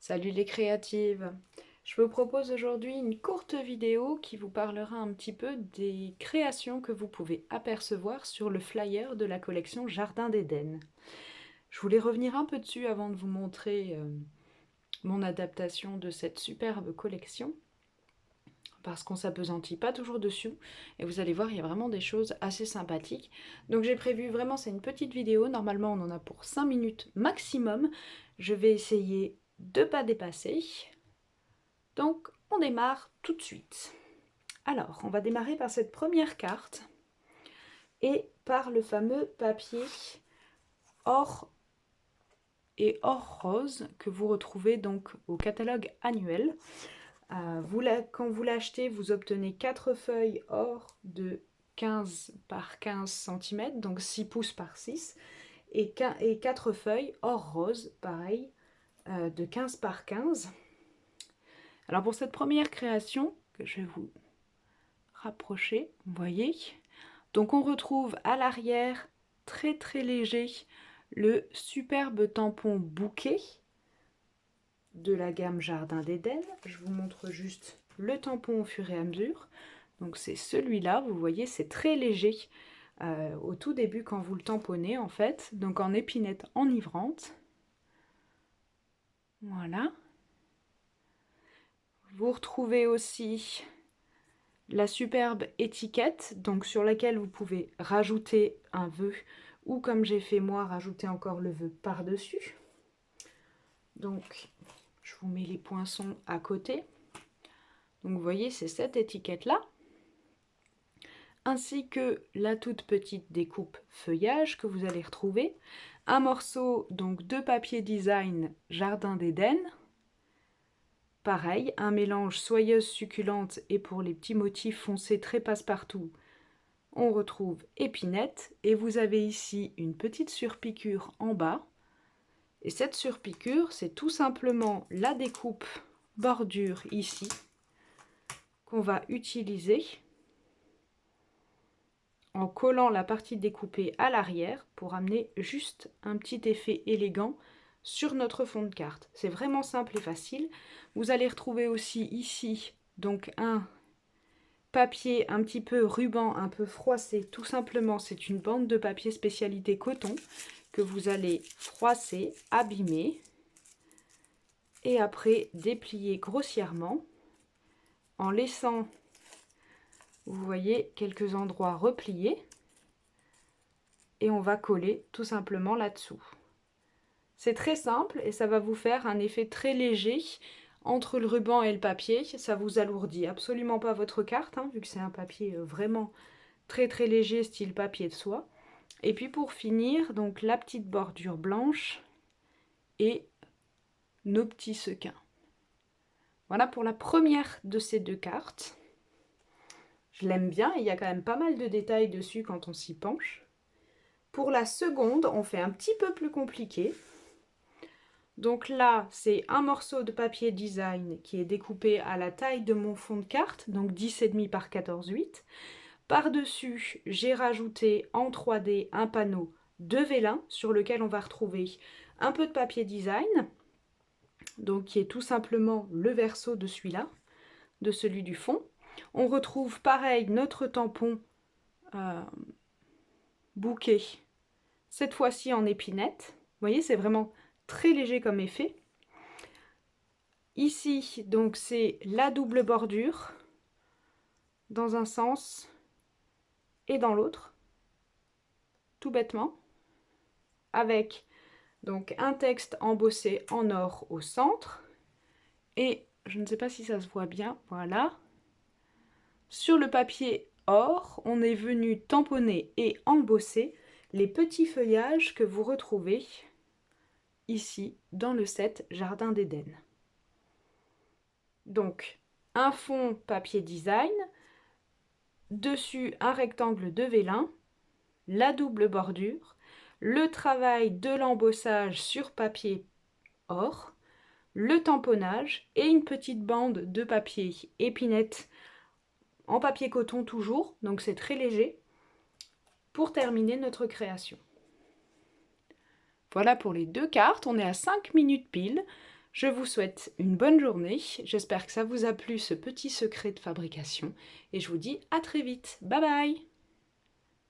Salut les créatives! Je vous propose aujourd'hui une courte vidéo qui vous parlera un petit peu des créations que vous pouvez apercevoir sur le flyer de la collection Jardin d'Éden. Je voulais revenir un peu dessus avant de vous montrer mon adaptation de cette superbe collection, parce qu'on s'appesantit pas toujours dessus, et vous allez voir, il y a vraiment des choses assez sympathiques. Donc j'ai prévu vraiment, c'est une petite vidéo, normalement on en a pour 5 minutes maximum. Je vais essayer de pas dépasser. Donc on démarre tout de suite. Alors, on va démarrer par cette première carte et par le fameux papier or et or rose que vous retrouvez donc au catalogue annuel. Quand vous l'achetez, vous obtenez 4 feuilles or de 15 par 15 cm, donc 6 pouces par 6, et 4 feuilles or rose, pareil, de 15 par 15. Alors pour cette première création, que je vais vous rapprocher, vous voyez, donc on retrouve à l'arrière, très très léger, le superbe tampon bouquet de la gamme Jardin d'Éden. Je vous montre juste le tampon au fur et à mesure. Donc c'est celui-là, vous voyez, c'est très léger au tout début quand vous le tamponnez en fait, donc en épinette enivrante. Voilà. Vous retrouvez aussi la superbe étiquette, donc sur laquelle vous pouvez rajouter un vœu ou, comme j'ai fait moi, rajouter encore le vœu par-dessus. Donc je vous mets les poinçons à côté. Donc vous voyez, c'est cette étiquette là, ainsi que la toute petite découpe feuillage que vous allez retrouver, un morceau donc de papier design Jardin d'Éden. Pareil, un mélange soyeuse succulente, et pour les petits motifs foncés très passe-partout, on retrouve épinette, et vous avez ici une petite surpiqûre en bas. Et cette surpiqûre, c'est tout simplement la découpe bordure ici qu'on va utiliser en collant la partie découpée à l'arrière pour amener juste un petit effet élégant sur notre fond de carte. C'est vraiment simple et facile. Vous allez retrouver aussi ici donc un papier un petit peu ruban, un peu froissé. Tout simplement, c'est une bande de papier spécialité coton que vous allez froisser, abîmer et après déplier grossièrement en laissant, vous voyez, quelques endroits repliés, et on va coller tout simplement là-dessous. C'est très simple et ça va vous faire un effet très léger entre le ruban et le papier. Ça vous alourdit absolument pas votre carte, hein, vu que c'est un papier vraiment très très léger, style papier de soie. Et puis pour finir, donc la petite bordure blanche et nos petits sequins. Voilà pour la première de ces deux cartes. Je l'aime bien, il y a quand même pas mal de détails dessus quand on s'y penche. Pour la seconde, on fait un petit peu plus compliqué. Donc là, c'est un morceau de papier design qui est découpé à la taille de mon fond de carte, donc 10,5 par 14,8. Par-dessus, j'ai rajouté en 3D un panneau de vélin sur lequel on va retrouver un peu de papier design, donc qui est tout simplement le verso de celui-là, de celui du fond. On retrouve pareil notre tampon bouquet, cette fois-ci en épinette. Vous voyez, c'est vraiment très léger comme effet. Ici, donc, c'est la double bordure dans un sens et dans l'autre, tout bêtement, avec donc un texte embossé en or au centre, et je ne sais pas si ça se voit bien, voilà. Sur le papier or, on est venu tamponner et embosser les petits feuillages que vous retrouvez ici dans le set Jardin d'Éden. Donc, un fond papier design, dessus un rectangle de vélin, la double bordure, le travail de l'embossage sur papier or, le tamponnage et une petite bande de papier épinette en papier coton toujours, donc c'est très léger, pour terminer notre création. Voilà pour les deux cartes, on est à 5 minutes pile. Je vous souhaite une bonne journée, j'espère que ça vous a plu ce petit secret de fabrication et je vous dis à très vite. Bye bye!